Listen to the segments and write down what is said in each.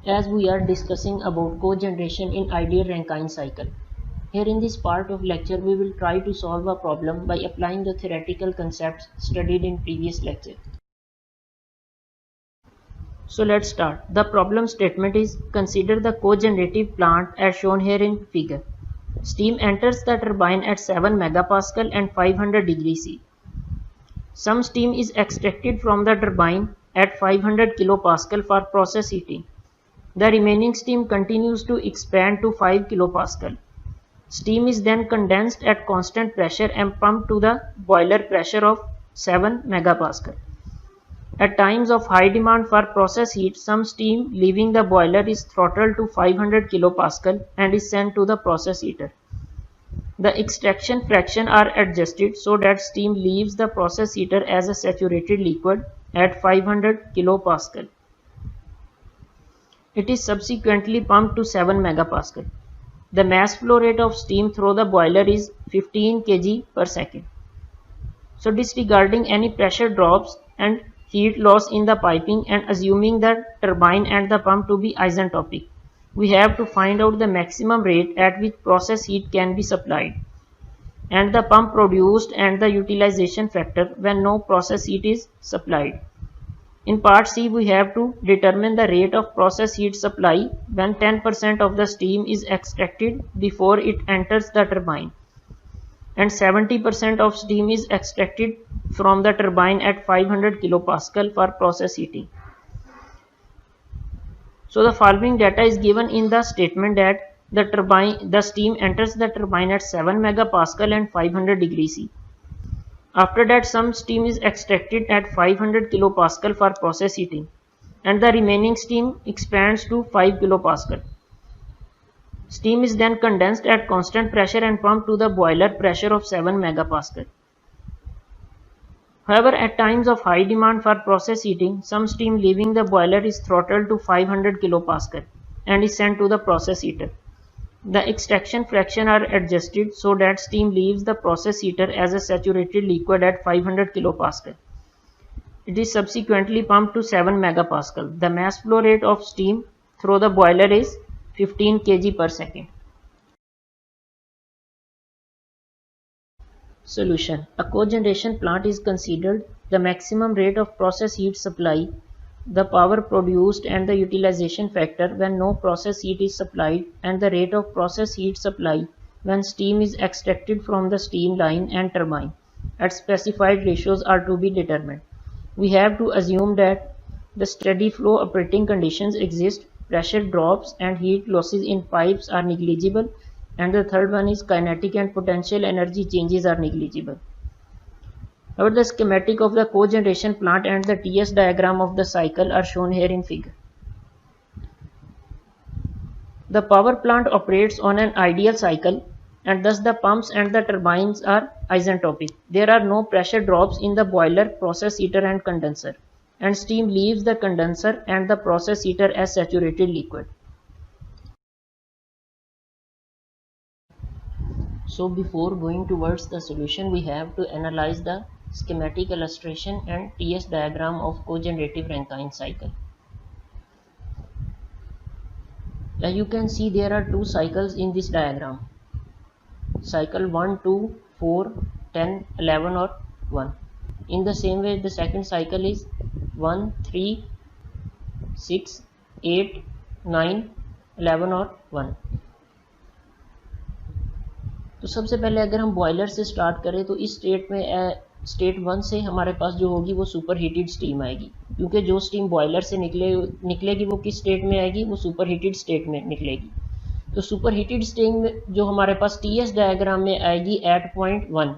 as we are discussing about cogeneration in ideal Rankine cycle. Here in this part of lecture we will try to solve a problem by applying the theoretical concepts studied in previous lecture. So let's start. The problem statement is consider the cogenerative plant as shown here in figure. Steam enters the turbine at 7 megapascal and 500 degrees C. Some steam is extracted from the turbine at 500 kilopascal for process heating. The remaining steam continues to expand to 5 kilopascal. Steam is then condensed at constant pressure and pumped to the boiler pressure of 7 megapascal. At times of high demand for process heat, some steam leaving the boiler is throttled to 500 kilopascal and is sent to the process heater. The extraction fraction are adjusted so that steam leaves the process heater as a saturated liquid at 500 kilopascal. It is subsequently pumped to 7 megapascal. The mass flow rate of steam through the boiler is 15 kg per second. So disregarding any pressure drops and heat loss in the piping and assuming the turbine and the pump to be isentropic, we have to find out the maximum rate at which process heat can be supplied and the pump produced and the utilization factor when no process heat is supplied. In part C, we have to determine the rate of process heat supply when 10% of the steam is extracted before it enters the turbine and 70% of steam is extracted from the turbine at 500 kilopascal for process heating. So the following data is given in the statement that the steam enters the turbine at 7 megapascal and 500 degrees C. After that, some steam is extracted at 500 kilopascal for process heating and the remaining steam expands to 5 kilopascal. Steam is then condensed at constant pressure and pumped to the boiler pressure of 7 megapascal. However, at times of high demand for process heating, some steam leaving the boiler is throttled to 500 kilopascal and is sent to the process heater. The extraction fraction are adjusted so that steam leaves the process heater as a saturated liquid at 500 kilopascal. It is subsequently pumped to 7 megapascal. The mass flow rate of steam through the boiler is 15 kg per second. Solution. A cogeneration plant is considered the maximum rate of process heat supply, the power produced and the utilization factor when no process heat is supplied, and the rate of process heat supply when steam is extracted from the steam line and turbine at specified ratios are to be determined. We have to assume that the steady flow operating conditions exist, pressure drops and heat losses in pipes are negligible, and the third one is kinetic and potential energy changes are negligible. However, the schematic of the cogeneration plant and the TS diagram of the cycle are shown here in figure. The power plant operates on an ideal cycle and thus the pumps and the turbines are isentropic. There are no pressure drops in the boiler, process heater and condenser, and steam leaves the condenser and the process heater as saturated liquid. So before going towards the solution, we have to analyze the schematic illustration and TS diagram of cogenerative Rankine cycle. As you can see, there are two cycles in this diagram. Cycle 1, 2, 4, 10, 11 or 1. In the same way, the second cycle is 1, 3, 6, 8, 9, 11 और 1. तो सबसे पहले अगर हम boiler से start करें तो इस स्टेट 1 से हमारे पास जो होगी वो सुपर हीटेड स्टीम आएगी, क्योंकि जो स्टीम बॉयलर से निकलेगी वो किस स्टेट में आएगी, वो सुपर हीटेड स्टेट में निकलेगी. तो सुपर हीटेड स्टीम जो हमारे पास टीएस डायग्राम में आएगी एट पॉइंट 1,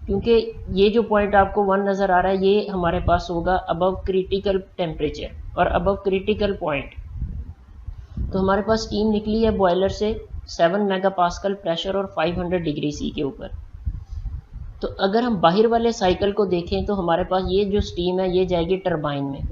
क्योंकि ये जो पॉइंट आपको 1 नज़र आ रहा है ये हमारे पास होगा अबव क्रिटिकल टेम्परेचर और अबव क्रिटिकल पॉइंट. तो हमारे पास स्टीम निकली है बॉयलर से 7 मेगापास्कल प्रेशर और 500 डिग्री सी के ऊपर. तो अगर हम बाहर वाले साइकिल को देखें तो हमारे पास ये जो स्टीम है ये जाएगी टरबाइन में.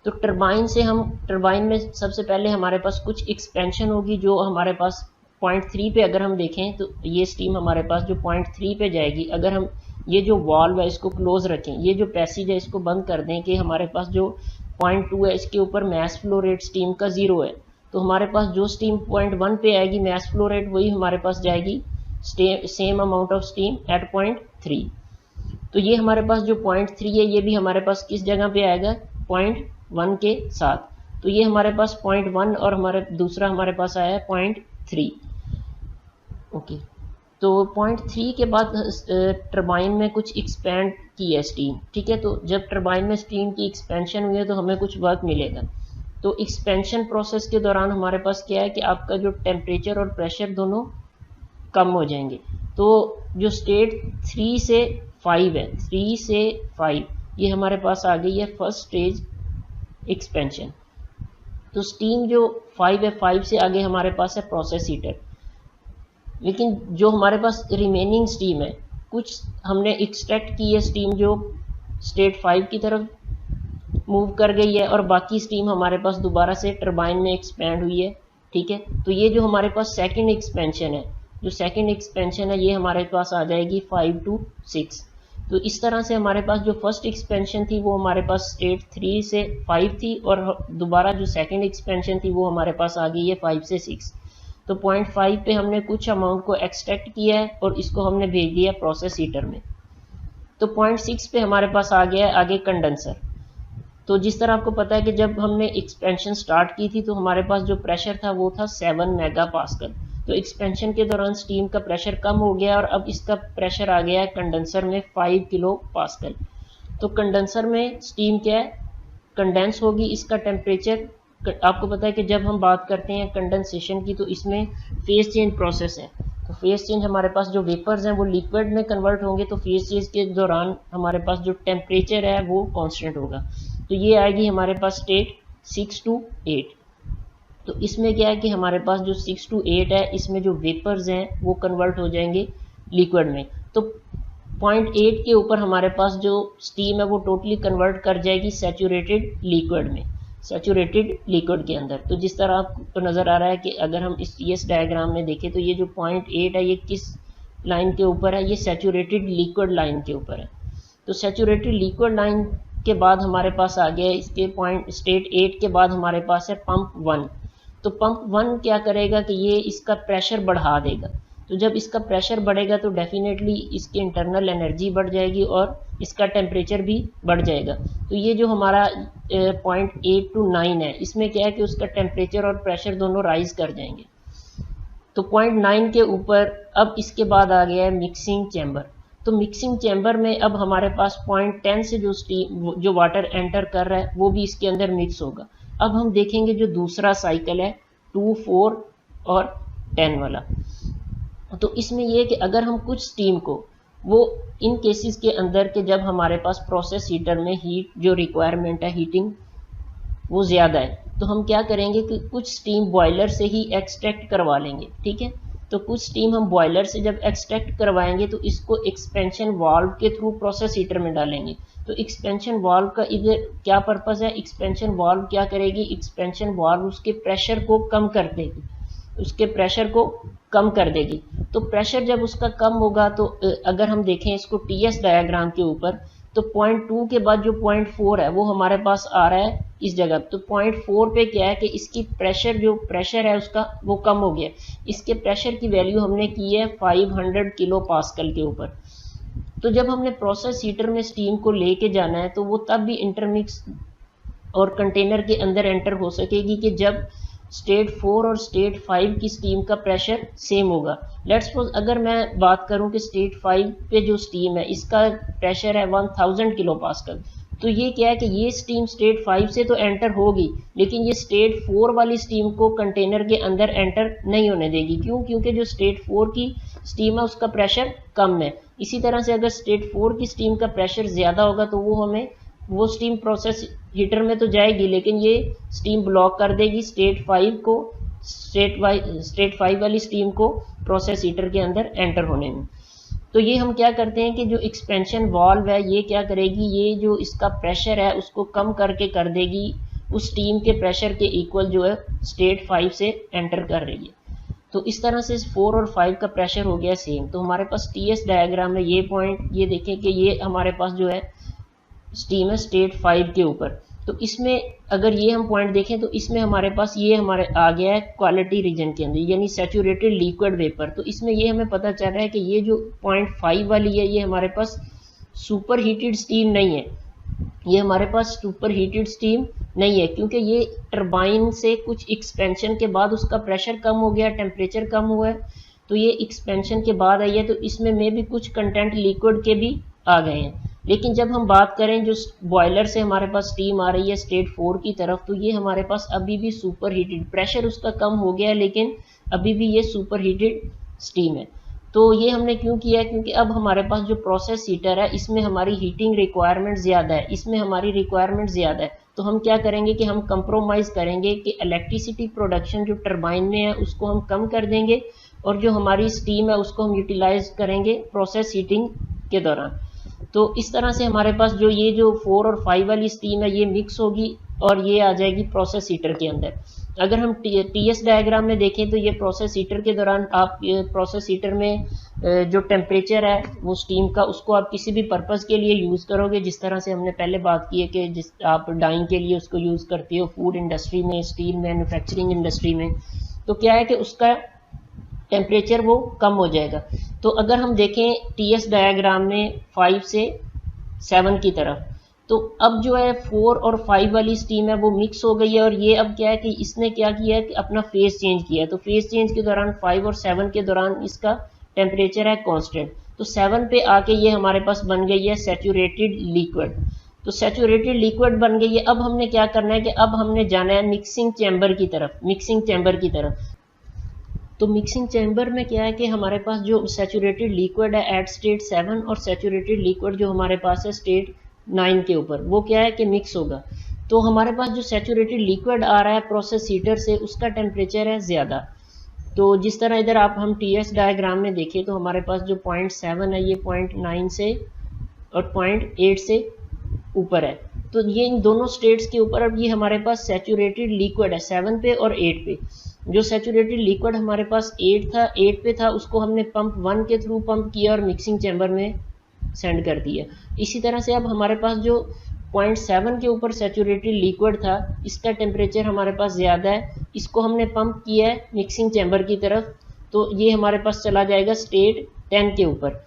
तो टरबाइन में सबसे पहले हमारे पास कुछ एक्सपेंशन होगी जो हमारे पास 0.3 पे अगर हम देखें तो ये स्टीम हमारे पास जो 0.3 पे जाएगी. अगर हम ये जो वाल्व है इसको क्लोज रखें, ये जो पैसेज है इसको बंद कर दें कि हमारे पास जो 0.2 है, इसके ऊपर मास फ्लो रेट स्टीम का 0 है, तो हमारे पास जो स्टीम 0.1 पे आएगी मास फ्लो रेट वही हमारे पास जाएगी same amount of steam eight 0.3। तो ये हमारे पास जो 0.3 है ये भी हमारे पास किस जगह पे आएगा 0.1 के साथ, तो ये हमारे पास 0.1 और हमारे दूसरा हमारे पास आया है 0.3। ओके, तो 0.3 के बाद टरबाइन में कुछ एक्सपेंड की है स्टीम, ठीक है। तो जब टरबाइन में स्टीम की एक्सपेंशन हुई है तो हमें कुछ वर्क मिलेगा। तो एक्सपेंशन प्रोसेस के दौरान हमारे पास क्या है कि आपका जो टेम्परेचर और प्रेशर दोनों कम हो जाएंगे। तो जो स्टेट 3 से 5 है, 3 से 5 ये हमारे पास आ गई है फर्स्ट स्टेज एक्सपेंशन। तो स्टीम जो 5 है, 5 से आगे हमारे पास है प्रोसेस हीटर। लेकिन जो हमारे पास रिमेनिंग स्टीम है, कुछ हमने एक्सट्रैक्ट की है स्टीम जो स्टेट 5 की तरफ मूव कर गई है और बाकी स्टीम हमारे पास दोबारा से टरबाइन में एक्सपेंड हुई है, ठीक है। तो ये जो हमारे पास सेकंड एक्सपेंशन है, जो सेकंड एक्सपेंशन है ये हमारे पास आ जाएगी 5 to 6। तो इस तरह से हमारे पास जो फर्स्ट एक्सपेंशन थी वो हमारे पास स्टेट 3 से 5 थी और दोबारा जो सेकंड एक्सपेंशन थी वो हमारे पास आ गई है 5 से 6। तो 0.5 पे हमने कुछ अमाउंट को एक्सट्रैक्ट किया है और इसको हमने भेज दिया प्रोसेस हीटर में। तो 0.6 पे हमारे पास आ गया है आगे कंडेंसर। तो जिस तरह आपको पता है कि जब हमने एक्सपेंशन स्टार्ट की थी तो हमारे पास जो प्रेशर था वो था 7 मेगा पास्कल। तो एक्सपेंशन के दौरान स्टीम का प्रेशर कम हो गया और अब इसका प्रेशर आ गया है कंडेंसर में 5 किलो पास्कल। तो कंडेंसर में स्टीम क्या है, कंडेंस होगी, इसका टेम्परेचर आपको पता है कि जब हम बात करते हैं कंडेंसेशन की तो इसमें फेज चेंज प्रोसेस है। तो फेज चेंज हमारे पास जो वेपर्स हैं वो लिक्विड में कन्वर्ट होंगे, तो फेज चेंज के दौरान हमारे पास जो टेम्परेचर है वो कांस्टेंट होगा। तो ये आएगी हमारे पास स्टेट 6 to 8। तो इसमें क्या है कि हमारे पास जो 6 to 8 है इसमें जो वेपर्स हैं वो कन्वर्ट हो जाएंगे लिक्विड में। तो 0.8 के ऊपर हमारे पास जो स्टीम है वो टोटली कन्वर्ट कर जाएगी सैचुरेटेड लिक्विड में, सैचुरेटेड लिक्विड के अंदर। तो जिस तरह आपको नज़र आ रहा है कि अगर हम इस TS डायग्राम में देखें तो ये जो 0.8 है ये किस लाइन के ऊपर है, ये सैचुरेटेड लिक्विड लाइन के ऊपर है। तो सैचुरेटेड लिक्विड लाइन के बाद हमारे पास आ गया इसके पॉइंट स्टेट 8 के बाद हमारे पास है पंप 1। तो पंप 1 क्या करेगा कि ये इसका प्रेशर बढ़ा देगा। तो जब इसका प्रेशर बढ़ेगा तो डेफिनेटली इसकी इंटरनल एनर्जी बढ़ जाएगी और इसका टेम्परेचर भी बढ़ जाएगा। तो ये जो हमारा 0.8 to 9 है इसमें क्या है कि उसका टेम्परेचर और प्रेशर दोनों राइज कर जाएंगे। तो 0.9 के ऊपर अब इसके बाद आ गया है मिक्सिंग चैम्बर। तो मिक्सिंग चैम्बर में अब हमारे पास 0.10 से जो स्टीम जो वाटर एंटर कर रहा है वो भी इसके अंदर मिक्स होगा। अब हम देखेंगे जो दूसरा साइकिल है 2, 4 और 10 वाला। तो इसमें यह कि अगर हम कुछ स्टीम को वो इन केसेस के अंदर के जब हमारे पास प्रोसेस हीटर में हीट जो रिक्वायरमेंट है हीटिंग वो ज़्यादा है, तो हम क्या करेंगे कि कुछ स्टीम बॉयलर से ही एक्सट्रैक्ट करवा लेंगे, ठीक है। तो कुछ स्टीम हम बॉयलर से जब एक्सट्रैक्ट करवाएंगे तो इसको एक्सपेंशन वाल्व के थ्रू प्रोसेस हीटर में डालेंगे। तो एक्सपेंशन वाल्व का इधर क्या पर्पस है, एक्सपेंशन वाल्व क्या करेगी, एक्सपेंशन वाल्व उसके प्रेशर को कम कर देगी, उसके प्रेशर को कम कर देगी। तो प्रेशर जब उसका कम होगा तो अगर हम देखें इसको TS डायग्राम के ऊपर तो 0.2 के बाद जो 0.4 है वो हमारे पास आ रहा है इस जगह। तो 0.4 पे क्या है कि इसकी प्रेशर जो प्रेशर है उसका वो कम हो गया। इसके प्रेशर की वैल्यू हमने की है 500 किलो पास्कल के ऊपर। तो जब हमने प्रोसेस हीटर में स्टीम को लेके जाना है तो वो तब भी इंटरमिक्स और कंटेनर के अंदर एंटर हो सकेगी कि जब स्टेट 4 और स्टेट 5 की स्टीम का प्रेशर सेम होगा। लेट्स सपोज अगर मैं बात करूं कि स्टेट 5 पे जो स्टीम है इसका प्रेशर है 1000 किलो पास्कल, तो ये क्या है कि ये स्टीम स्टेट 5 से तो एंटर होगी लेकिन ये स्टेट 4 वाली स्टीम को कंटेनर के अंदर एंटर नहीं होने देगी। क्यों? क्योंकि जो स्टेट 4 की स्टीम है उसका प्रेशर कम है। इसी तरह से अगर स्टेट 4 की स्टीम का प्रेशर ज़्यादा होगा तो वो स्टीम प्रोसेस हीटर में तो जाएगी लेकिन ये स्टीम ब्लॉक कर देगी स्टेट 5 को, स्टेट 5 वाली स्टीम को प्रोसेस हीटर के अंदर एंटर होने में। तो ये हम क्या करते हैं कि जो एक्सपेंशन वाल्व है ये क्या करेगी, ये जो इसका प्रेशर है उसको कम करके कर देगी उस स्टीम के प्रेशर के इक्वल जो है स्टेट 5 से एंटर कर रही है। तो इस तरह से 4 और 5 का प्रेशर हो गया सेम। तो हमारे पास TS डायग्राम में ये पॉइंट ये देखें कि ये हमारे पास जो है स्टीम है स्टेट 5 के ऊपर। तो इसमें अगर ये हम पॉइंट देखें तो इसमें हमारे पास ये हमारे आ गया है क्वालिटी रीजन के अंदर, यानी सैचुरेटेड लिक्विड वेपर। तो इसमें ये हमें पता चल रहा है कि ये जो 0.5 वाली है ये हमारे पास सुपर हीटेड स्टीम नहीं है, ये हमारे पास सुपर हीटेड स्टीम नहीं है, क्योंकि ये टरबाइन से कुछ एक्सपेंशन के बाद उसका प्रेशर कम हो गया, टेम्परेचर कम हुआ है, तो ये एक्सपेंशन के बाद आई है, तो इसमें में भी कुछ कंटेंट लिक्विड के भी आ गए हैं। लेकिन जब हम बात करें जो बॉयलर से हमारे पास स्टीम आ रही है स्टेट 4 की तरफ, तो ये हमारे पास अभी भी सुपर हीटेड, प्रेशर उसका कम हो गया है लेकिन अभी भी ये सुपर हीटेड स्टीम है। तो ये हमने क्यों किया है, क्योंकि अब हमारे पास जो प्रोसेस हीटर है इसमें हमारी हीटिंग रिक्वायरमेंट ज़्यादा है, इसमें हमारी रिक्वायरमेंट ज़्यादा है। तो हम क्या करेंगे कि हम कंप्रोमाइज़ करेंगे कि इलेक्ट्रिसिटी प्रोडक्शन जो टरबाइन में है उसको हम कम कर देंगे और जो हमारी स्टीम है उसको हम यूटिलाइज करेंगे प्रोसेस हीटिंग के दौरान। तो इस तरह से हमारे पास जो ये जो 4 और 5 वाली स्टीम है ये मिक्स होगी और ये आ जाएगी प्रोसेस हीटर के अंदर। अगर हम टीएस डायग्राम में देखें तो ये प्रोसेस हीटर के दौरान आप प्रोसेस हीटर में जो टेम्परेचर है वो स्टीम का उसको आप किसी भी पर्पज़ के लिए यूज़ करोगे, जिस तरह से हमने पहले बात की है कि जिस आप डाइंग के लिए उसको यूज़ करते हो, फूड इंडस्ट्री में, स्टील मैन्युफैक्चरिंग इंडस्ट्री में, तो क्या है कि उसका टेम्परेचर वो कम हो जाएगा। तो अगर हम देखें टीएस डायग्राम में 5 से 7 की तरफ, तो अब जो है 4 और 5 वाली स्टीम है वो मिक्स हो गई है और ये अब क्या है कि इसने क्या किया है कि अपना फेज चेंज किया है। तो फेज चेंज के दौरान 5 और 7 के दौरान इसका टेम्परेचर है कांस्टेंट, तो 7 पे आके ये हमारे पास बन गई है सैचुरेटेड लिक्विड। तो सैचुरेटेड लिक्विड बन गई है। अब हमने क्या करना है कि अब हमने जाना है मिक्सिंग चैम्बर की तरफ, मिक्सिंग चैम्बर की तरफ। तो मिक्सिंग चैम्बर में क्या है कि हमारे पास जो सैचुरेटेड लिक्विड है एट स्टेट 7 और सैचुरेटेड लिक्विड जो हमारे पास है स्टेट 9 के ऊपर, वो क्या है कि मिक्स होगा। तो हमारे पास जो सैचुरेटेड लिक्विड आ रहा है प्रोसेस हीटर से उसका टेम्परेचर है ज़्यादा। तो जिस तरह इधर आप हम टीएस डायग्राम में देखें तो हमारे पास जो 0.7 है ये 0.9 से और 0.8 से ऊपर है। तो ये इन दोनों स्टेट्स के ऊपर अब ये हमारे पास सैचुरेटेड लिक्विड है 7 पे और 8 पे। जो सैचुरेटेड लिक्विड हमारे पास 8 पे था उसको हमने पंप 1 के थ्रू पंप किया और मिक्सिंग चैम्बर में सेंड कर दिया। इसी तरह से अब हमारे पास जो 0.7 के ऊपर सैचुरेटेड लिक्विड था इसका टेम्परेचर हमारे पास ज़्यादा है, इसको हमने पंप किया है मिक्सिंग चैम्बर की तरफ, तो ये हमारे पास चला जाएगा स्टेट 10 के ऊपर।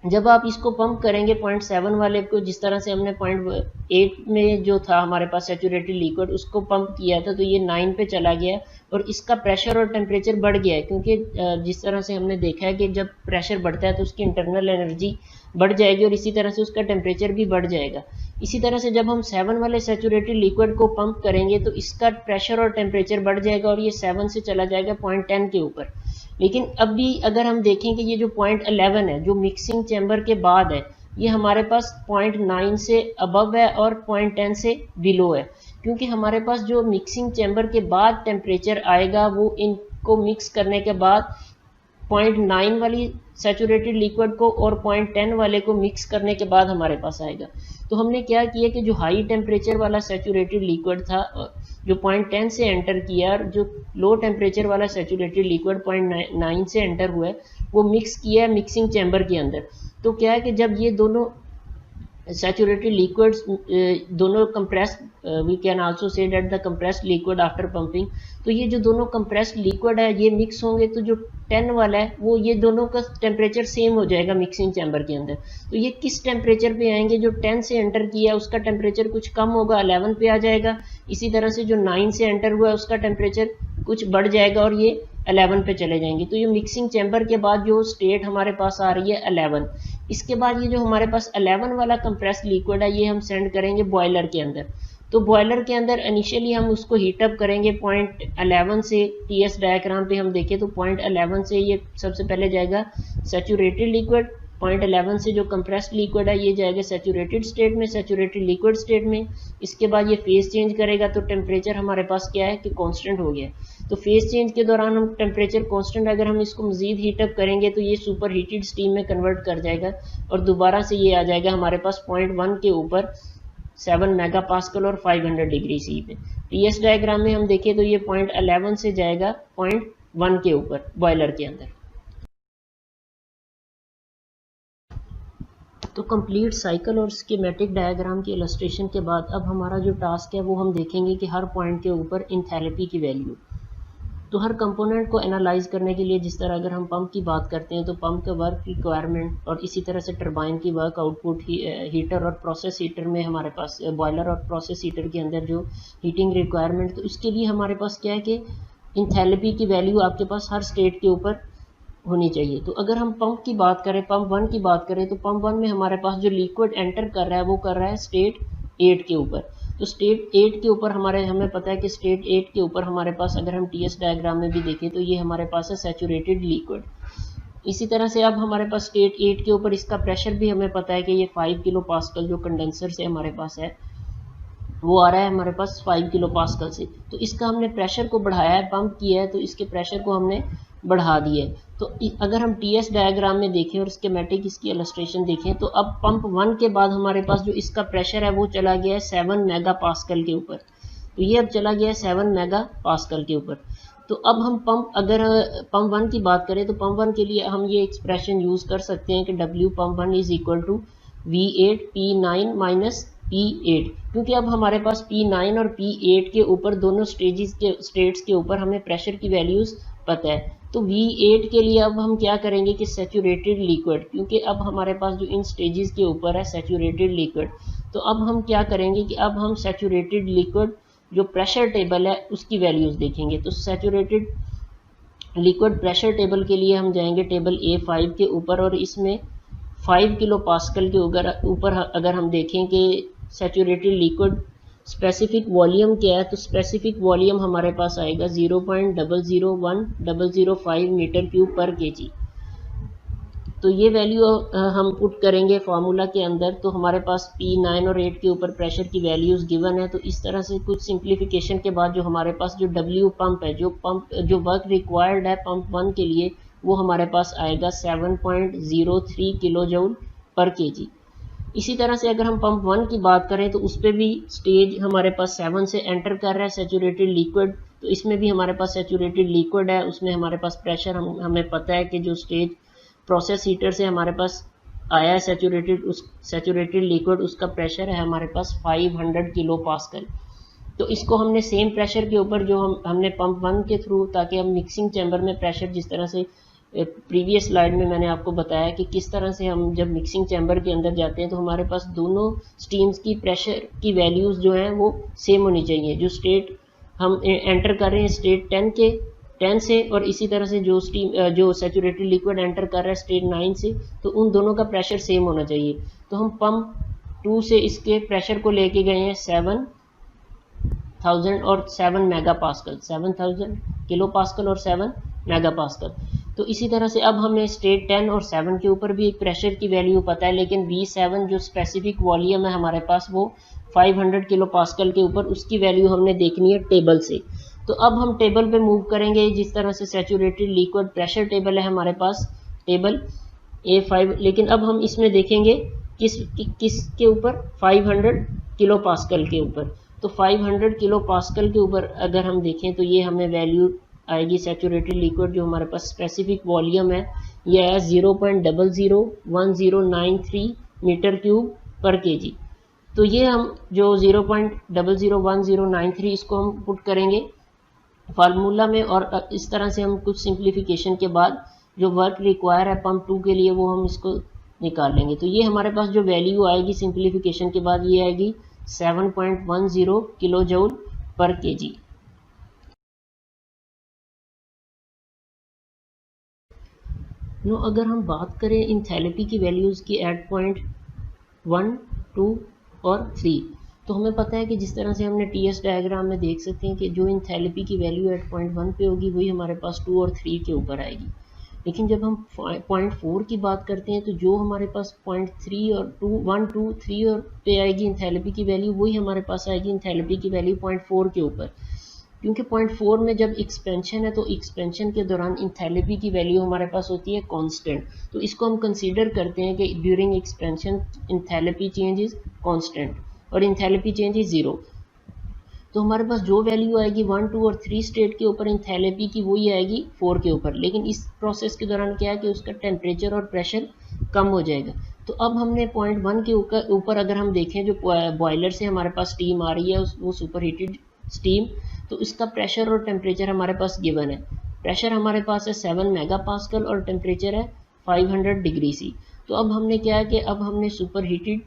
जब आप इसको पंप करेंगे 0.7 वाले को, जिस तरह से हमने 0.8 में जो था हमारे पास सैचुरेटेड लिक्विड उसको पंप किया था, तो ये 9 पे चला गया और इसका प्रेशर और टेम्परेचर बढ़ गया है, क्योंकि जिस तरह से हमने देखा है कि जब प्रेशर बढ़ता है तो उसकी इंटरनल एनर्जी बढ़ जाएगी और इसी तरह से उसका टेम्परेचर भी बढ़ जाएगा। इसी तरह से जब हम 7 वाले सैचुरेटेड लिक्विड को पंप करेंगे तो इसका प्रेशर और टेम्परेचर बढ़ जाएगा और ये 7 से चला जाएगा 0.10 के ऊपर। लेकिन अभी अगर हम देखें कि ये जो 0.11 है जो मिक्सिंग चैम्बर के बाद है, ये हमारे पास 0.9 से अबव है और 0.10 से बिलो है, क्योंकि हमारे पास जो मिक्सिंग चैम्बर के बाद टेम्परेचर आएगा वो इनको मिक्स करने के बाद 0.9 वाली सैचुरेटेड लिक्विड को और 0.10 वाले को मिक्स करने के बाद हमारे पास आएगा। तो हमने क्या किया कि जो हाई टेम्परेचर वाला सैचुरेटेड लिक्विड था जो 0.10 से एंटर किया और जो लो टेम्परेचर वाला सैचुरेटेड लिक्विड 0.9 से एंटर हुआ है वो मिक्स किया है मिक्सिंग चैम्बर के अंदर। तो क्या है कि जब ये दोनों सैचुरेटेड लिक्विड्स दोनों compressed, we can also say that the compressed liquid after pumping, तो ये जो दोनों कंप्रेस्ड लिक्विड है ये मिक्स होंगे तो जो 10 वाला है वो ये दोनों का टेम्परेचर सेम हो जाएगा मिक्सिंग चैम्बर के अंदर। तो ये किस टेम्परेचर पे आएंगे, जो 10 से एंटर किया है उसका टेम्परेचर कुछ कम होगा 11 पे आ जाएगा, इसी तरह से जो 9 से एंटर हुआ है उसका टेम्परेचर कुछ बढ़ जाएगा और ये 11 पे चले जाएंगे। तो ये मिक्सिंग चैम्बर के बाद जो स्टेट हमारे पास आ रही है 11, इसके बाद ये जो हमारे पास 11 वाला कंप्रेस्ड लिक्विड है ये हम सेंड करेंगे बॉयलर के अंदर। तो बॉयलर के अंदर इनिशियली हम उसको हीटअप करेंगे 0.11 से। टीएस डायग्राम पे हम देखें तो 0.11 से ये सबसे पहले जाएगा सैचुरेटेड लिक्विड, 0.11 से जो कंप्रेस्ड लिक्विड है ये जाएगा सैचुरेटेड स्टेट में, सैचुरेटेड लिक्विड स्टेट में। इसके बाद ये फेज चेंज करेगा तो टेम्परेचर हमारे पास क्या है कि कांस्टेंट हो गया। तो फेज चेंज के दौरान हम टेम्परेचर कांस्टेंट, अगर हम इसको मजीद हीटअप करेंगे तो ये सुपर हीटेड स्टीम में कन्वर्ट कर जाएगा और दोबारा से ये आ जाएगा हमारे पास 0.1 के ऊपर 7 मेगा पास्कल और 500 डिग्री सी पे। टीएस डायग्राम में हम देखें तो ये 0.11 से जाएगा 0.1 के ऊपर बॉयलर के अंदर। तो कंप्लीट साइकिल और स्कीमेटिक डायग्राम की इलस्ट्रेशन के बाद अब हमारा जो टास्क है वो हम देखेंगे कि हर पॉइंट के ऊपर इंथैल्पी की वैल्यू। तो हर कंपोनेंट को एनालाइज करने के लिए, जिस तरह अगर हम पंप की बात करते हैं तो पंप का वर्क रिक्वायरमेंट और इसी तरह से टरबाइन की वर्क आउटपुट, हीटर और प्रोसेस हीटर में हमारे पास बॉयलर और प्रोसेस हीटर के अंदर जो हीटिंग रिक्वायरमेंट, तो इसके लिए हमारे पास क्या है कि इंथैल्पी की वैल्यू आपके पास हर स्टेट के ऊपर होनी चाहिए। तो अगर हम पंप की बात करें, पंप 1 की बात करें, तो पंप 1 में हमारे पास जो लिक्विड एंटर कर रहा है वो कर रहा है स्टेट 8 के ऊपर। तो स्टेट 8 के ऊपर हमें पता है कि स्टेट 8 के ऊपर हमारे पास, अगर हम टीएस डायग्राम में भी देखें तो ये हमारे पास है सैचुरेटेड लिक्विड। इसी तरह से अब हमारे पास स्टेट 8 के ऊपर इसका प्रेशर भी हमें पता है कि ये 5 किलो पास्कल जो कंडेंसर से हमारे पास है वो आ रहा है हमारे पास 5 किलो पास्कल से। तो इसका हमने प्रेशर को बढ़ाया है, पंप किया है, तो इसके प्रेशर को हमने बढ़ा दिया है। तो अगर हम टीएस डायग्राम में देखें और स्कीमेटिक इसकी इलस्ट्रेशन देखें तो अब पंप 1 के बाद हमारे पास जो इसका प्रेशर है वो चला गया है 7 मेगा पास्कल के ऊपर। तो ये अब चला गया है 7 मेगा पास्कल के ऊपर। तो अब हम अगर पंप 1 की बात करें तो पंप 1 के लिए हम ये एक्सप्रेशन यूज़ कर सकते हैं कि W pump 1 is equal to V8 P9 minus P8, क्योंकि अब हमारे पास P9 और P8 के ऊपर दोनों स्टेट्स के ऊपर हमें प्रेशर की वैल्यूज़ पता है। तो V8 के लिए अब हम क्या करेंगे कि सैचुरेटेड लिक्विड, क्योंकि अब हमारे पास जो इन स्टेजेस के ऊपर है सैचुरेटेड लिक्विड, तो अब हम क्या करेंगे कि अब हम सैचुरेटेड लिक्विड जो प्रेशर टेबल है उसकी वैल्यूज़ देखेंगे। तो सैचुरेटेड लिक्विड प्रेशर टेबल के लिए हम जाएंगे टेबल A5 के ऊपर, और इसमें 5 किलो पास्कल के ऊपर अगर हम देखें कि सैचुरेटेड लिक्विड स्पेसिफिक वॉल्यूम क्या है, तो स्पेसिफिक वॉल्यूम हमारे पास आएगा 0.001005 मीटर क्यूब पर केजी। तो ये वैल्यू हम पुट करेंगे फार्मूला के अंदर, तो हमारे पास P9 और 8 के ऊपर प्रेशर की वैल्यूज़ गिवन है। तो इस तरह से कुछ सिंप्लीफिकेशन के बाद जो हमारे पास जो W पंप है, जो वर्क रिक्वायर्ड है पंप 1 के लिए, वो हमारे पास आएगा 7.03 किलो जूल पर केजी। इसी तरह से अगर हम पंप 1 की बात करें तो उस पर भी स्टेज हमारे पास 7 से एंटर कर रहा है सैचुरेटेड लिक्विड। तो इसमें भी हमारे पास सैचुरेटेड लिक्विड है, उसमें हमारे पास प्रेशर हमें पता है कि जो स्टेज प्रोसेस हीटर से हमारे पास आया है सैचुरेटेड लिक्विड, उसका प्रेशर है हमारे पास 500 किलो पास्कल। तो इसको हमने सेम प्रेशर के ऊपर जो हमने पंप 1 के थ्रू, ताकि हम मिक्सिंग चैम्बर में प्रेशर, जिस तरह से प्रीवियस स्लाइड में मैंने आपको बताया कि किस तरह से हम जब मिक्सिंग चैम्बर के अंदर जाते हैं तो हमारे पास दोनों स्टीम्स की प्रेशर की वैल्यूज़ जो हैं वो सेम होनी चाहिए। जो स्टेट हम एंटर कर रहे हैं स्टेट 10 से, और इसी तरह से जो सैचुरेटेड लिक्विड एंटर कर रहा है स्टेट 9 से, तो उन दोनों का प्रेशर सेम होना चाहिए। तो हम पंप 2 से इसके प्रेशर को लेके गए हैं 7000 और 7 मेगा पास्कल, 7000 किलो पास्कल और 7 मेगा पास्कल। तो इसी तरह से अब हमें स्टेट 10 और 7 के ऊपर भी एक प्रेशर की वैल्यू पता है, लेकिन V7 जो स्पेसिफिक वॉल्यूम है हमारे पास वो 500 किलो पास्कल के ऊपर, उसकी वैल्यू हमने देखनी है टेबल से। तो अब हम टेबल पे मूव करेंगे, जिस तरह से सैचुरेटेड लिक्विड प्रेशर टेबल है हमारे पास टेबल A5, लेकिन अब हम इसमें देखेंगे किसके ऊपर, 500 किलो पास्कल के ऊपर। तो 500 किलो पास्कल के ऊपर अगर हम देखें तो ये हमें वैल्यू आएगी सैचुरेटेड लिक्विड जो हमारे पास स्पेसिफिक वॉल्यूम है, यह है 0.001093 मीटर क्यूब पर केजी। तो ये हम जो 0.001093 इसको हम पुट करेंगे फार्मूला में, और इस तरह से हम कुछ सिंप्लीफिकेशन के बाद जो वर्क रिक्वायर है पंप 2 के लिए वो हम इसको निकाल लेंगे। तो ये हमारे पास जो वैल्यू आएगी सिंप्लीफिकेशन के बाद ये आएगी 7.10 किलो जूल पर केजी। नो अगर हम बात करें इंथैल्पी की वैल्यूज़ की एट पॉइंट 1, 2 और 3, तो हमें पता है कि जिस तरह से हमने टीएस डायग्राम में देख सकते हैं कि जो इंथैल्पी की वैल्यू एट पॉइंट 1 पे होगी वही हमारे पास 2 और 3 के ऊपर आएगी। लेकिन जब हम पॉइंट 4 की बात करते हैं तो जो हमारे पास पॉइंट 3 और 1, 2, 3 और पे आएगी इंथैल्पी की वैल्यू, वही हमारे पास आएगी इंथैल्पी की वैल्यू पॉइंट 4 के ऊपर। क्योंकि पॉइंट 4 में जब एक्सपेंशन है तो एक्सपेंशन के दौरान इंथैल्पी की वैल्यू हमारे पास होती है कांस्टेंट। तो इसको हम कंसीडर करते हैं कि during expansion enthalpy change is constant और इंथैल्पी चेंज इज 0। तो हमारे पास जो वैल्यू आएगी 1, 2 और 3 स्टेट के ऊपर इंथैल्पी की वही आएगी 4 के ऊपर। लेकिन इस प्रोसेस के दौरान क्या है कि उसका टेम्परेचर और प्रेशर कम हो जाएगा। तो अब हमने पॉइंट 1 के ऊपर अगर हम देखें जो बॉयलर से हमारे पास स्टीम आ रही है वो सुपर हीटेड स्टीम, तो इसका प्रेशर और टेम्परेचर हमारे पास गिवन है। प्रेशर हमारे पास है 7 मेगा पास्कल और टेम्परेचर है 500 डिग्री सी। तो अब हमने क्या है कि अब हमने सुपर हीटेड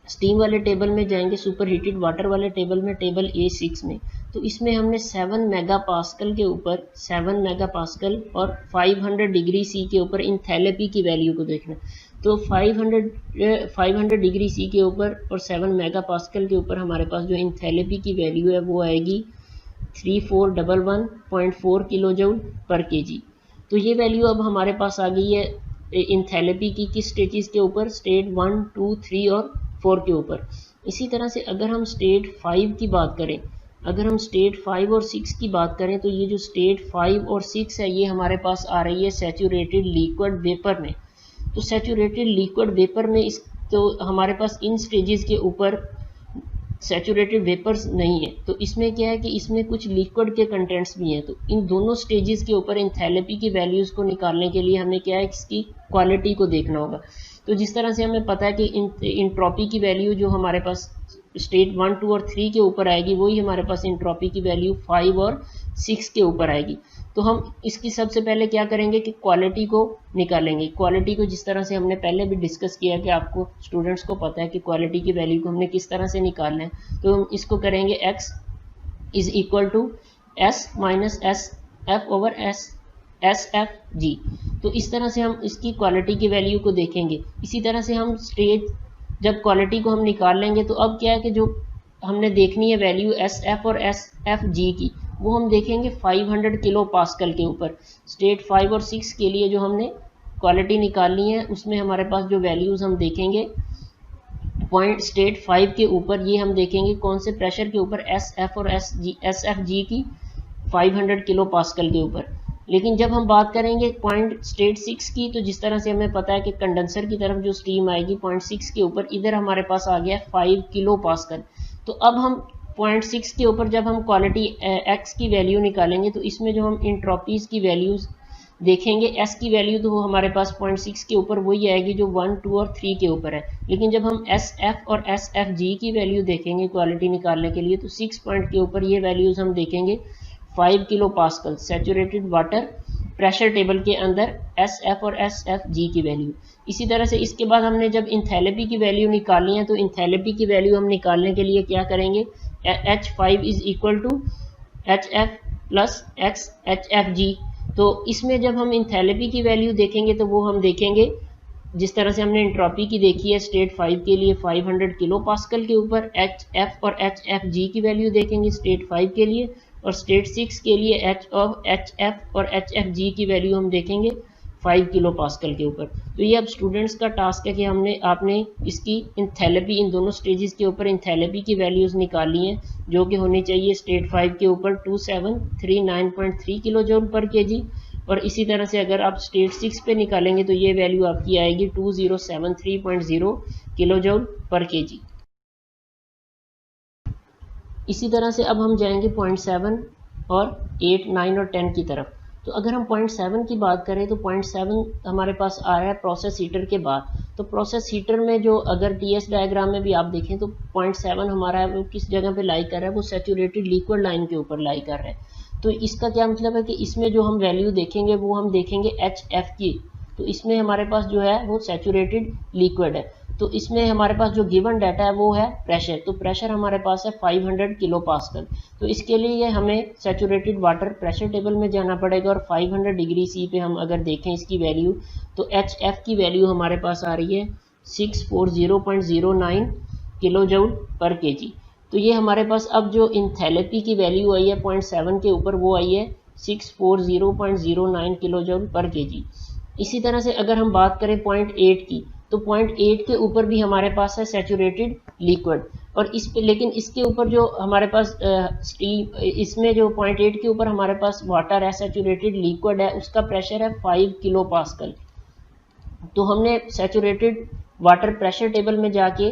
स्टीम वाले टेबल में जाएंगे, सुपर हीटेड वाटर वाले टेबल में, टेबल A6 में। तो इसमें हमने 7 मेगा पास्कल के ऊपर 7 मेगा पास्कल और 500 डिग्री सी के ऊपर इंथैलेपी की वैल्यू को देखना। तो 500 डिग्री सी के ऊपर और 7 मेगा पास्कल के ऊपर हमारे पास जो इंथैलेपी की वैल्यू है वो आएगी 3411.4 किलो जूल पर केजी। तो ये वैल्यू अब हमारे पास आ गई है इंथैलेपी की किस स्टेजेस के ऊपर, स्टेट 1, 2, 3 और 4 के ऊपर। इसी तरह से अगर हम स्टेट 5 की बात करें, अगर हम स्टेट 5 और 6 की बात करें, तो ये जो स्टेट 5 और 6 है ये हमारे पास आ रही है सैचुरेटेड लिक्विड वेपर में। तो सैचुरेटेड लिक्विड वेपर में इस तो हमारे पास इन स्टेजेस के ऊपर सैचुरेटेड वेपर्स नहीं है। तो इसमें क्या है कि इसमें कुछ लिक्विड के कंटेंट्स भी हैं। तो इन दोनों स्टेजेस के ऊपर इंथैलेपी की वैल्यूज़ को निकालने के लिए हमें क्या है, इसकी क्वालिटी को देखना होगा। तो जिस तरह से हमें पता है कि इंट्रॉपी की वैल्यू जो हमारे पास स्टेट 1, 2 और 3 के ऊपर आएगी वही हमारे पास इंट्रॉपी की वैल्यू 5 और 6 के ऊपर आएगी। तो हम इसकी सबसे पहले क्या करेंगे कि क्वालिटी को निकालेंगे। क्वालिटी को जिस तरह से हमने पहले भी डिस्कस किया कि आपको स्टूडेंट्स को पता है कि क्वालिटी की वैल्यू को हमने किस तरह से निकालना है। तो हम इसको करेंगे x is equal to s minus S F over S F G. तो इस तरह से हम इसकी क्वालिटी की वैल्यू को देखेंगे। इसी तरह से हम स्टेट जब क्वालिटी को हम निकाल लेंगे तो अब क्या है कि जो हमने देखनी है वैल्यू एस एफ और एस एफ जी की, वो हम देखेंगे 500 किलो पास्कल के ऊपर। स्टेट 5 और 6 के लिए जो हमने क्वालिटी निकालनी है उसमें हमारे पास जो वैल्यूज़ हम देखेंगे पॉइंट स्टेट 5 के ऊपर, ये हम देखेंगे कौन से प्रेशर के ऊपर, एस एफ और एस एफ जी की 500 किलो पास्कल के ऊपर। लेकिन जब हम बात करेंगे पॉइंट स्टेट 6 की, तो जिस तरह से हमें पता है कि कंडेंसर की तरफ जो स्टीम आएगी पॉइंट 6 के ऊपर, इधर हमारे पास आ गया 5 किलो पास्कल। तो अब हम पॉइंट 6 के ऊपर जब हम क्वालिटी एक्स की वैल्यू निकालेंगे तो इसमें जो हम इंट्रोपीज़ की वैल्यूज़ देखेंगे, एस की वैल्यू तो वो हमारे पास पॉइंट 6 के ऊपर वही आएगी जो 1, 2 और 3 के ऊपर है। लेकिन जब हम एस एफ और एस एफ जी की वैल्यू देखेंगे क्वालिटी निकालने के लिए, तो 6 पॉइंट के ऊपर ये वैल्यूज़ हम देखेंगे 5 kilo pascal saturated water pressure table के अंदर एस एफ और एस एफ जी की वैल्यू। इसी तरह से इसके बाद हमने जब इंथैलेपी की वैल्यू निकालनी है, तो इंथैलेपी की वैल्यू हम निकालने के लिए क्या करेंगे, H5 is equal to H F plus X H F G. तो इसमें जब हम इंथैलेपी की वैल्यू देखेंगे तो वो हम देखेंगे जिस तरह से हमने इंट्रॉपी की देखी है स्टेट 5 के लिए 500 किलो पास्कल के ऊपर, एच एफ और एच एफ जी की वैल्यू देखेंगे स्टेट 5 के लिए, और स्टेट 6 के लिए एच एफ और एच एफ जी की वैल्यू हम देखेंगे 5 किलो पास्कल के ऊपर। तो ये अब स्टूडेंट्स का टास्क है कि आपने इसकी इंथैलेपी, इन दोनों स्टेजेस के ऊपर इंथैलेपी की वैल्यूज़ निकालनी है, जो कि होनी चाहिए स्टेट 5 के ऊपर 2739.3 किलो जूल पर केजी, और इसी तरह से अगर आप स्टेट 6 पे निकालेंगे तो ये वैल्यू आपकी आएगी 2073.0 किलो जूल पर केजी। इसी तरह से अब हम जाएंगे पॉइंट 7 और 8, 9 और 10 की तरफ। तो अगर हम पॉइंट 7 की बात करें तो पॉइंट 7 हमारे पास आ रहा है प्रोसेस हीटर के बाद। तो प्रोसेस हीटर में जो अगर टीएस डायग्राम में भी आप देखें तो पॉइंट 7 हमारा है वो किस जगह पे लाई कर रहा है, वो सैचुरेटेड लिक्विड लाइन के ऊपर लाई कर रहा है। तो इसका क्या मतलब है कि इसमें जो हम वैल्यू देखेंगे वो हम देखेंगे एच एफ की। तो इसमें हमारे पास जो है वो सैचुरेटेड लिक्विड है। तो इसमें हमारे पास जो गिवन डाटा है वो है प्रेशर। तो प्रेशर हमारे पास है 500 किलो पास्कल। तो इसके लिए हमें सैचुरेटेड वाटर प्रेशर टेबल में जाना पड़ेगा, और 500 डिग्री सी पे हम अगर देखें इसकी वैल्यू तो एच एफ की वैल्यू हमारे पास आ रही है 640.09 किलो जूल पर केजी। तो ये हमारे पास अब जो इंथैलेपी की वैल्यू आई है पॉइंट 7 के ऊपर वो आई है 640.09 किलो जूल पर केजी। इसी तरह से अगर हम बात करें पॉइंट 8 की, तो पॉइंट 8 के ऊपर भी हमारे पास है सैचुरेटेड लिक्विड, और इस पे लेकिन इसके ऊपर जो हमारे पास स्टीम, इसमें जो पॉइंट 8 के ऊपर हमारे पास वाटर है सैचुरेटेड लिक्विड है, उसका प्रेशर है 5 किलो पास्कल। तो हमने सैचुरेटेड वाटर प्रेशर टेबल में जाके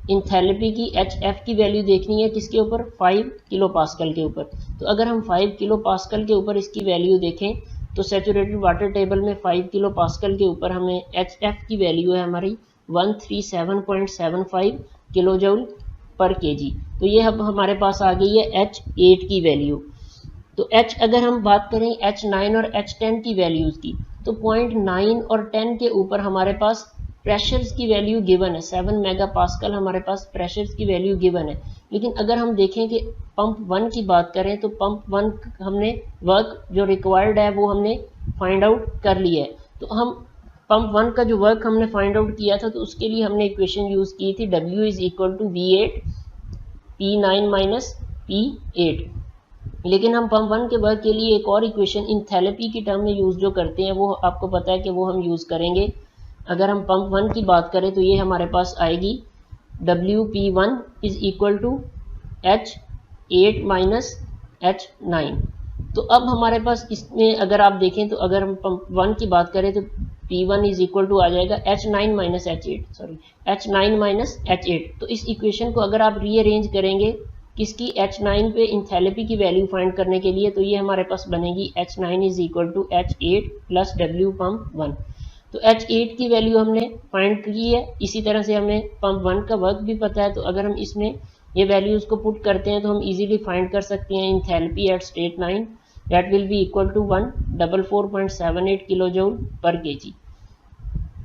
इंथैलेपी की एच एफ की वैल्यू देखनी है किसके ऊपर, 5 किलो पास्कल के ऊपर। तो अगर हम 5 किलो पास्कल के ऊपर इसकी वैल्यू देखें तो सैचुरेटेड वाटर टेबल में 5 किलो पास्कल के ऊपर हमें HF की वैल्यू है हमारी 137.75 किलो जूल पर केजी। तो ये अब हमारे पास आ गई है H8 की वैल्यू। तो H अगर हम बात करें H9 और H10 की वैल्यूज़ की, तो 0.9 और 10 के ऊपर हमारे पास प्रेशर्स की वैल्यू गिवन है, 7 मेगा पास्कल हमारे पास प्रेशर्स की वैल्यू गिवन है। लेकिन अगर हम देखें कि पंप 1 की बात करें तो पंप 1 हमने वर्क जो रिक्वायर्ड है वो हमने फाइंड आउट कर लिया है। तो हम पंप 1 का जो वर्क हमने फाइंड आउट किया था तो उसके लिए हमने इक्वेशन यूज़ की थी W is equal to V8 P9 minus P8। लेकिन हम पंप 1 के वर्क के लिए एक और इक्वेशन इंथैल्पी की टर्म में यूज़ जो करते हैं वो आपको पता है कि वो हम यूज़ करेंगे। अगर हम पंप 1 की बात करें तो ये हमारे पास आएगी WP1 is equal to H8 minus H9। तो अब हमारे पास इसमें अगर आप देखें तो अगर हम पंप 1 की बात करें तो P1 इज इक्वल टू आ जाएगा H9 माइनस H8। तो इस इक्वेशन को अगर आप रीअरेंज करेंगे किसकी H9 पे इंथैल्पी की वैल्यू फाइंड करने के लिए, तो ये हमारे पास बनेगी H9 is equal to H8 plus W pump 1। तो H8 की वैल्यू हमने फाइंड की है। इसी तरह से हमें पंप 1 का वर्क भी पता है, तो अगर हम इसमें ये वैल्यूज़ को पुट करते हैं तो हम इजीली फाइंड कर सकते हैं enthalpy at state 9 that will be equal to 144.78 kilo joule पर केजी।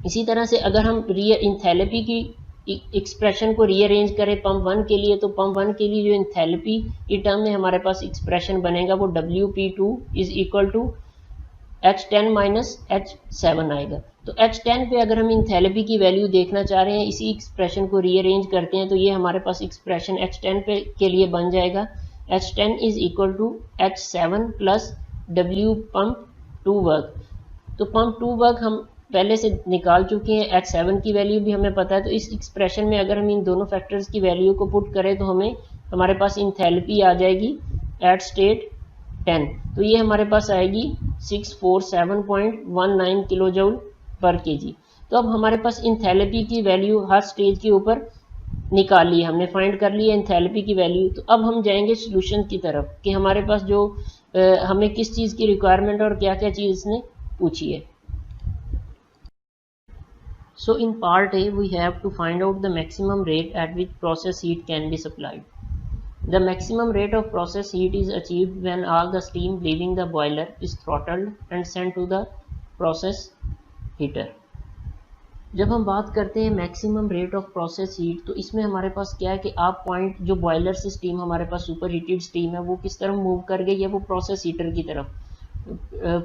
इसी तरह से अगर हम इंथैल्पी की एक्सप्रेशन को रीअरेंज करें पंप 1 के लिए, तो पंप 1 के लिए जो इंथैल्पी की टर्म में हमारे पास एक्सप्रेशन बनेगा वो WP2 is equal to H10 minus H7 आएगा। तो H10 पे अगर हम इंथैल्पी की वैल्यू देखना चाह रहे हैं, इसी एक्सप्रेशन को रीअरेंज करते हैं तो ये हमारे पास एक्सप्रेशन H10 पे के लिए बन जाएगा H10 is equal to H7 plus W pump 2 work. तो पंप 2 वर्क हम पहले से निकाल चुके हैं, H7 की वैल्यू भी हमें पता है। तो इस एक्सप्रेशन में अगर हम इन दोनों फैक्टर्स की वैल्यू को पुट करें तो हमारे पास इंथैल्पी आ जाएगी एट स्टेट 10। तो ये हमारे पास आएगी 647.19 किलो जूल पर केजी। तो अब हमारे पास इंथैल्पी की वैल्यू हर स्टेज के ऊपर निकाल ली, हमने फाइंड कर ली है इंथैल्पी की वैल्यू। तो अब हम जाएंगे सॉल्यूशन की तरफ कि हमारे पास जो हमें किस चीज़ की रिक्वायरमेंट और क्या क्या चीज़ इसने पूछी है। So in part A we have to find out the maximum rate at which process heat can be supplied. The maximum rate of process heat is achieved when all the steam leaving the boiler is throttled and sent to the process heater. जब हम बात करते हैं maximum rate of process heat, तो इसमें हमारे पास क्या है कि आप पॉइंट जो बॉयलर से स्टीम हमारे पास सुपर हीटेड स्टीम है वो किस तरफ मूव कर गई है, वो प्रोसेस हीटर की तरफ,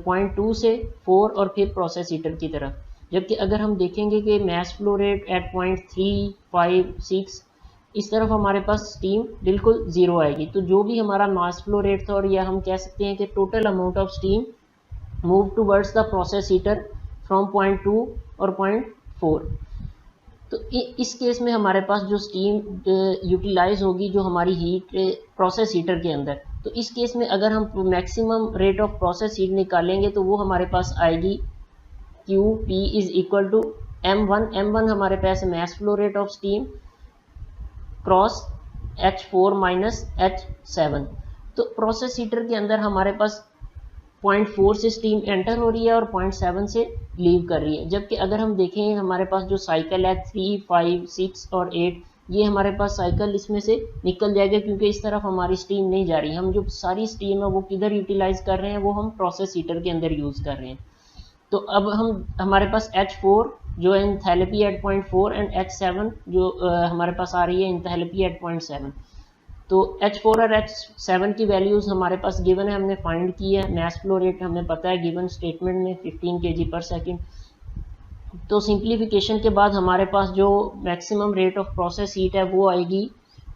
पॉइंट 2 से 4 और फिर प्रोसेस हीटर की तरफ। जबकि अगर हम देखेंगे कि mass flow rate at point 3, 5, 6 इस तरफ हमारे पास स्टीम बिल्कुल ज़ीरो आएगी। तो जो भी हमारा मास फ्लो रेट था, और या हम कह सकते हैं कि total amount of steam move towards the process heater from point 2 और पॉइंट 4। तो इस केस में हमारे पास जो स्टीम यूटिलाइज होगी जो हमारी हीट प्रोसेस हीटर के अंदर, तो इस केस में अगर हम maximum rate of process heat निकालेंगे तो वो हमारे पास आएगी QP is equal to M1 हमारे पास mass flow rate of steam cross H4 minus H7। तो प्रोसेस हीटर के अंदर हमारे पास 0.4 से स्टीम एंटर हो रही है और 0.7 से लीव कर रही है। जबकि अगर हम देखें हमारे पास जो साइकिल है 3, 5, 6 और 8, ये हमारे पास साइकिल इसमें से निकल जाएगा क्योंकि इस तरफ हमारी स्टीम नहीं जा रही। हम जो सारी स्टीम है वो किधर यूटिलाइज कर रहे हैं, वो हम प्रोसेस हीटर के अंदर यूज़ कर रहे हैं। तो अब हमारे पास H4 जो है इंथैल्पी एट 0.4 एंड H7 जो हमारे पास आ रही है इंथैल्पी एट 0.7। तो H4 और H7 की वैल्यूज़ हमारे पास गिवन है, हमने फाइंड की है। मैस फ्लो रेट हमें पता है गिवन स्टेटमेंट में 15 kg पर सेकेंड। तो सिंप्लीफिकेशन के बाद हमारे पास जो maximum rate of process heat है वो आएगी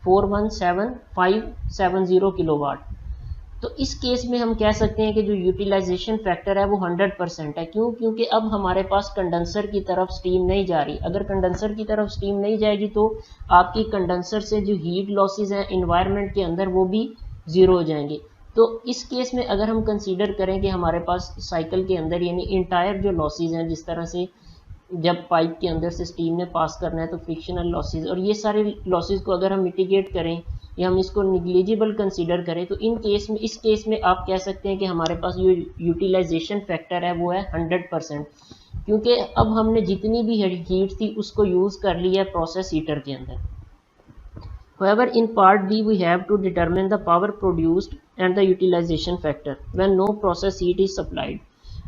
417,570 किलोवाट। तो इस केस में हम कह सकते हैं कि जो यूटिलाइजेशन फैक्टर है वो 100% है। क्यों? क्योंकि अब हमारे पास कंडेंसर की तरफ स्टीम नहीं जा रही। अगर कंडेंसर की तरफ स्टीम नहीं जाएगी तो आपकी कंडेंसर से जो हीट लॉसेज हैं इन्वायरमेंट के अंदर वो भी ज़ीरो हो जाएंगे। तो इस केस में अगर हम कंसीडर करें कि हमारे पास साइकिल के अंदर यानी इंटायर जो लॉसेज हैं, जिस तरह से जब पाइप के अंदर से स्टीम ने पास करना है तो फ्रिक्शनल लॉसेज और ये सारे लॉसेज को अगर हम मिटिगेट करें या हम इसको निग्लिजिबल कंसीडर करें, तो इस केस में आप कह सकते हैं कि हमारे पास जो यूटिलाइजेशन फैक्टर है वो है 100%, क्योंकि अब हमने जितनी भी हीट थी उसको यूज़ कर लिया है प्रोसेस हीटर के अंदर। However, in part B we have to determine the power produced and the utilization factor when no process heat is supplied.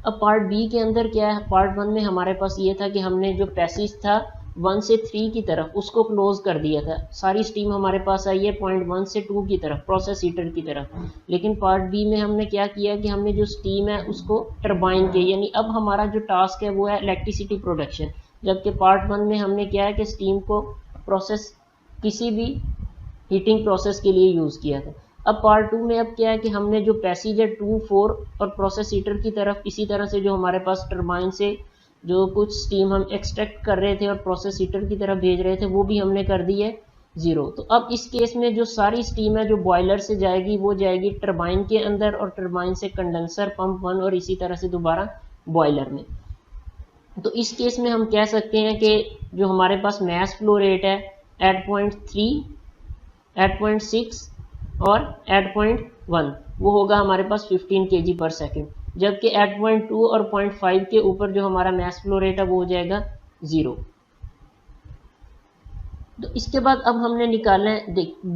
अब पार्ट बी के अंदर क्या है, पार्ट 1 में हमारे पास ये था कि हमने जो पैसेज था 1 से 3 की तरफ उसको क्लोज कर दिया था, सारी स्टीम हमारे पास आई है पॉइंट 1 से 2 की तरफ प्रोसेस हीटर की तरफ। लेकिन पार्ट बी में हमने क्या किया कि हमने जो स्टीम है उसको टरबाइन के, यानी अब हमारा जो टास्क है वो है इलेक्ट्रिसिटी प्रोडक्शन, जबकि पार्ट 1 में हमने क्या है कि स्टीम को प्रोसेस किसी भी हीटिंग प्रोसेस के लिए यूज़ किया था। अब पार्ट 2 में अब क्या है कि हमने जो पैसेज है 2, 4 और प्रोसेस हीटर की तरफ, इसी तरह से जो हमारे पास टरबाइन से जो कुछ स्टीम हम एक्सट्रैक्ट कर रहे थे और प्रोसेस हीटर की तरफ भेज रहे थे वो भी हमने कर दी है 0। तो अब इस केस में जो सारी स्टीम है जो बॉयलर से जाएगी वो जाएगी टरबाइन के अंदर और टरबाइन से कंडेंसर पंप 1 और इसी तरह से दोबारा बॉयलर में। तो इस केस में हम कह सकते हैं कि जो हमारे पास मैस फ्लो रेट है एट पॉइंट 3, एट पॉइंट 6 और एट पॉइंट 1 वो होगा हमारे पास 15 kg पर सेकेंड, जबकि एट पॉइंट 2 और पॉइंट 5 के ऊपर जो हमारा मैस फ्लो रेट है वो हो जाएगा 0। तो इसके बाद अब हमने निकालना है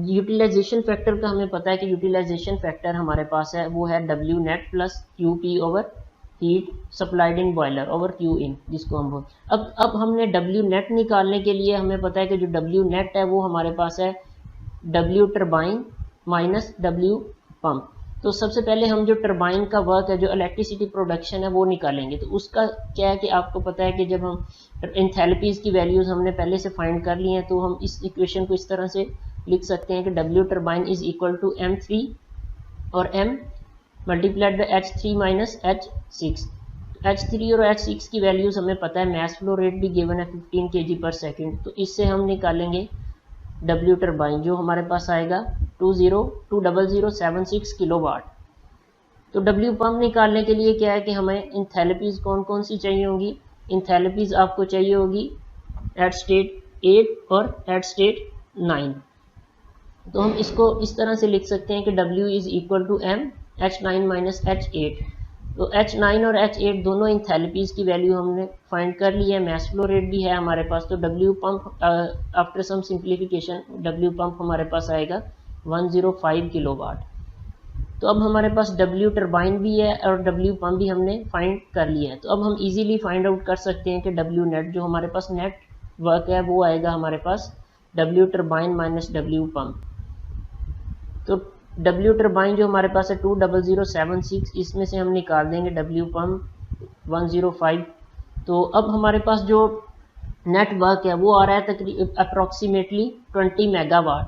यूटिलाइजेशन फैक्टर का। हमें पता है कि यूटिलाइजेशन फैक्टर हमारे पास है वो है W net plus QP over heat supplied in boiler over Q इन, जिसको हम बोल अब हमने W नेट निकालने के लिए हमें पता है कि जो W नेट है वो हमारे पास है W turbine minus W pump. तो सबसे पहले हम जो टरबाइन का वर्क है, जो इलेक्ट्रिसिटी प्रोडक्शन है वो निकालेंगे। तो उसका क्या है कि आपको पता है कि जब हम एंथैल्पीज की वैल्यूज हमने पहले से फाइंड कर ली हैं, तो हम इस इक्वेशन को इस तरह से लिख सकते हैं कि W turbine is equal to M3 और M multiplied by H3 minus H6। H3 और H6 की वैल्यूज हमें पता है, मैस फ्लो रेट भी गिवन है 15 kg पर सेकेंड। तो इससे हम निकालेंगे W टरबाइन जो हमारे पास आएगा 20076 किलोवाट। तो W पंप निकालने के लिए क्या है कि हमें इंथैल्पीज कौन कौन सी चाहिए होंगी, इंथैल्पीज आपको चाहिए होगी एट स्टेट 8 और एट स्टेट 9। तो हम इसको इस तरह से लिख सकते हैं कि W is equal to M H9 minus H8। तो H9 और H8 दोनों इंथैल्पीज की वैल्यू हमने फाइंड कर ली है, मैस फ्लो रेट भी है हमारे पास। तो W pump after some simplification W pump हमारे पास आएगा 105 किलोवाट। तो अब हमारे पास W टरबाइन भी है और W पंप भी हमने फाइंड कर लिया है। तो अब हम इजीली फाइंड आउट कर सकते हैं कि W नेट जो हमारे पास नेट वर्क है वो आएगा हमारे पास W turbine minus W pump. तो W टरबाइन जो हमारे पास है 20076, इसमें से हम निकाल देंगे W पंप 105। तो अब हमारे पास जो नेट वर्क है वो आ रहा है तकरीबन अप्रॉक्सीमेटली 20 मेगावाट,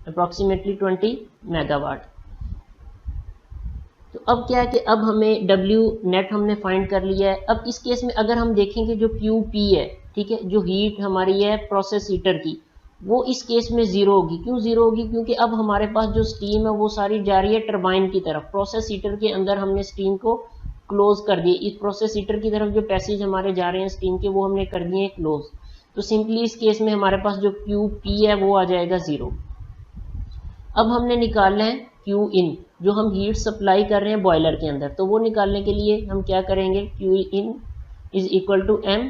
अप्रॉक्सीमेटली 20 मेगावाट। तो अब क्या है कि अब हमें W नेट हमने फाइंड कर लिया है। अब इस केस में अगर हम देखेंगे जो QP है, ठीक है, जो हीट हमारी है प्रोसेस हीटर की, वो इस केस में 0 होगी। क्यों 0 होगी? क्योंकि अब हमारे पास जो स्टीम है वो सारी जा रही है टरबाइन की तरफ, प्रोसेस हीटर के अंदर हमने स्टीम को क्लोज कर दिए। इस प्रोसेस हीटर की तरफ जो पैसेज हमारे जा रहे हैं स्टीम के वो हमने कर दिए क्लोज। तो सिंपली इस केस में हमारे पास जो QP है वो आ जाएगा 0। अब हमने निकालना है Q इन, जो हम हीट सप्लाई कर रहे हैं बॉयलर के अंदर। तो वो निकालने के लिए हम क्या करेंगे, Q in is equal to M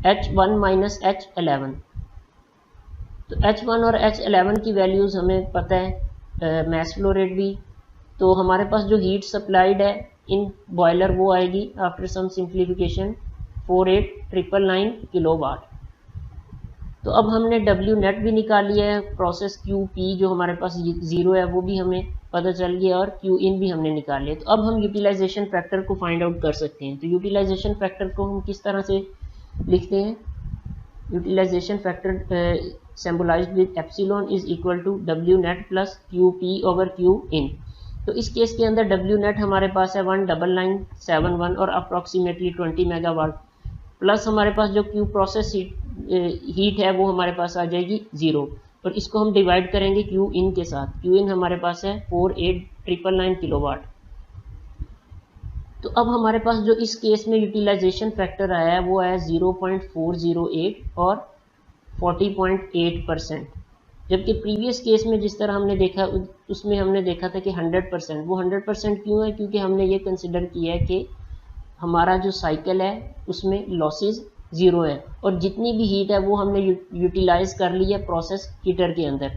H1 minus H11। तो H1 और H11 की वैल्यूज़ हमें पता है, मैस फ्लो रेट भी। तो हमारे पास जो हीट सप्लाइड है इन बॉयलर वो आएगी आफ्टर सम सिंप्लीफिकेशन 48999 किलोवाट। तो अब हमने W नेट भी निकाल लिया है, प्रोसेस QP जो हमारे पास 0 है वो भी हमें पता चल गया और Q इन भी हमने निकाल लिया। तो अब हम यूटिलाइजेशन फैक्टर को फाइंड आउट कर सकते हैं। तो यूटिलाइजेशन फैक्टर को हम किस तरह से लिखते हैं, utilization factor symbolized with epsilon is equal to W net plus QP over Q in. तो इस केस के अंदर W नेट हमारे पास है 19971 और अप्रॉक्सीमेटली 20 मेगावाट, प्लस हमारे पास जो Q प्रोसेस हीट है वो हमारे पास आ जाएगी 0, और इसको हम डिवाइड करेंगे Q इन के साथ। Q इन हमारे पास है 48999 किलोवाट। तो अब हमारे पास जो इस केस में यूटिलाइजेशन फैक्टर आया है वो है 0.408 और 40.8%। जबकि प्रीवियस केस में जिस तरह हमने देखा उसमें हमने देखा था कि 100%, वो 100% क्यों है, क्योंकि हमने ये कंसिडर किया है कि हमारा जो साइकिल है उसमें लॉसेस ज़ीरो है और जितनी भी हीट है वो हमने यूटिलाइज कर ली है प्रोसेस हीटर के अंदर।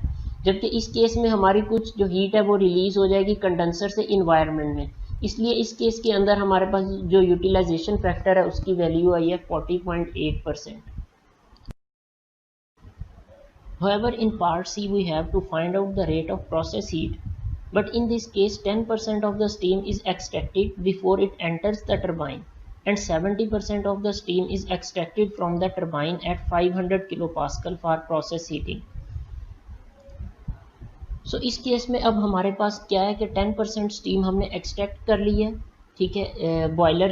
जबकि इस केस में हमारी कुछ जो हीट है वो रिलीज हो जाएगी कंडेंसर से इन्वायरमेंट में, इसलिए इस केस के अंदर हमारे पास जो यूटिलाइजेशन फैक्टर है उसकी वैल्यू आई है 40.8%। However, in part C we have to find out the rate of process heat, but in this case 10% of the steam is extracted before it enters the turbine and 70% of the steam is extracted from the turbine at 500 kilopascal for process heating. सो इस case में अब हमारे पास क्या है कि 10% steam हमने extract कर ली है, ठीक है। बॉयलर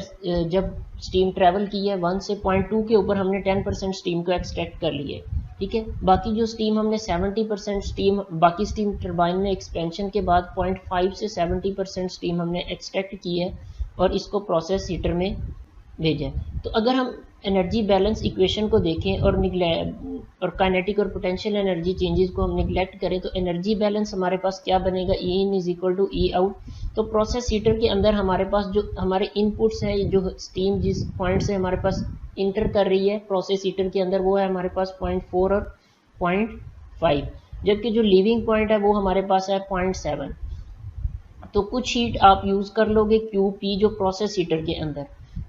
जब स्टीम ट्रेवल की है 1 से 0.2 के ऊपर हमने 10% स्टीम को एक्सट्रैक्ट कर ली है, ठीक है। बाकी जो स्टीम हमने 70% स्टीम, बाकी स्टीम टरबाइन में एक्सपेंशन के बाद 0.5 से 70% स्टीम हमने एक्सट्रैक्ट की है और इसको प्रोसेस हीटर में भेजा है। तो अगर हम एनर्जी बैलेंस इक्वेशन को देखें और काइनेटिक और पोटेंशियल एनर्जी चेंजेस को हम निगलेक्ट करें तो एनर्जी बैलेंस हमारे पास क्या बनेगा, E in is equal to E out. तो प्रोसेस हीटर के अंदर हमारे पास जो हमारे इनपुट्स हैं, जो स्टीम जिस पॉइंट से हमारे पास इंटर कर रही है प्रोसेस हीटर के अंदर, वो है हमारे पास 0.4 और 0.5, जबकि जो लीविंग पॉइंट है वो हमारे पास है 0.7। तो कुछ हीट आप यूज़ कर लोगे QP जो प्रोसेस हीटर के अंदर।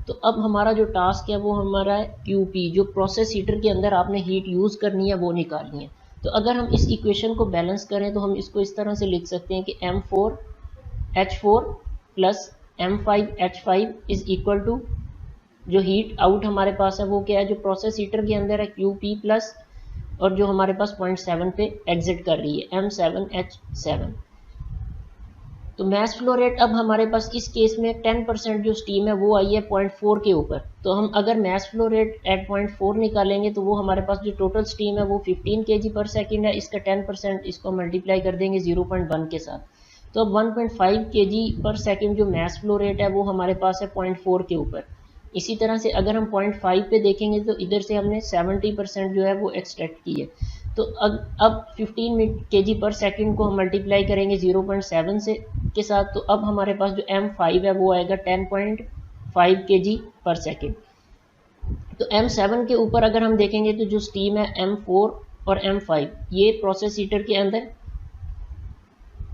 तो अब हमारा जो टास्क है वो हमारा है QP जो प्रोसेस हीटर के अंदर आपने हीट यूज़ करनी है वो निकालनी है। तो अगर हम इस इक्वेशन को बैलेंस करें तो हम इसको इस तरह से लिख सकते हैं कि M4H4 plus M5H5 is equal to, जो हीट आउट हमारे पास है वो क्या है, जो प्रोसेस हीटर के अंदर है QP प्लस, और जो हमारे पास 0.7 पे एग्जिट कर रही है M7H7। तो मैस फ्लो रेट अब हमारे पास इस केस में 10% जो स्टीम है वो आई है 0.4 के ऊपर। तो हम अगर मैस फ्लो रेट एट 0.4 निकालेंगे तो वो हमारे पास जो टोटल स्टीम है वो 15 kg पर सेकेंड है। इसका 10% इसको मल्टीप्लाई कर देंगे 0.1 के साथ। तो अब 1.5 kg पर सेकेंड जो मैस फ्लो रेट है वो हमारे पास है 0.4 के ऊपर। इसी तरह से अगर हम 0.5 पे देखेंगे तो इधर से हमने 70% जो है वो एक्सट्रैक्ट की है। तो अब 15 kg पर सेकेंड को हम मल्टीप्लाई करेंगे 0.7 से के साथ, तो अब हमारे पास जो M5 है वो आएगा 10.5 kg पर सेकेंड। तो M7 के ऊपर अगर हम देखेंगे तो जो स्टीम है M4 और M5 ये प्रोसेस हीटर के अंदर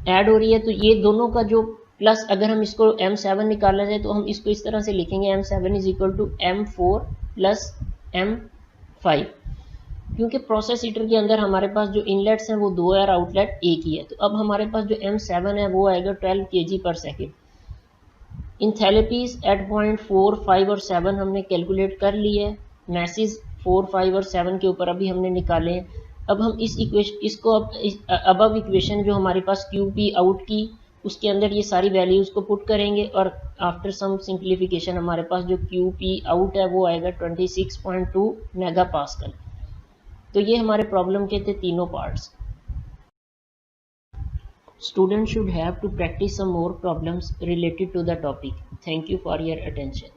ऐड हो रही है। तो ये दोनों का जो प्लस, अगर हम इसको M7 निकालना जाए तो हम इसको इस तरह से लिखेंगे M7 is equal to M4 plus M5, क्योंकि प्रोसेस हीटर के अंदर हमारे पास जो इनलेट्स हैं वो 2 है और आउटलेट एक ही है। तो अब हमारे पास जो M7 है वो आएगा 12 kg पर सेकेंड। इंथैल्पीज एट 0.4, 5 और 7 हमने कैलकुलेट कर ली है। मैसेज 4, 5 और 7 के ऊपर अभी हमने निकाले हैं। अब हम इस इक्वेशन इसको अब इक्वेशन जो हमारे पास QP आउट की उसके अंदर ये सारी वैल्यूज़ को पुट करेंगे और आफ्टर सम सिंप्लीफिकेशन हमारे पास जो QP आउट है वो आएगा 26.2 मेगा पास्कल। तो ये हमारे प्रॉब्लम के थे तीनों parts. Students should have to practice some more problems related to the topic. Thank you for your attention.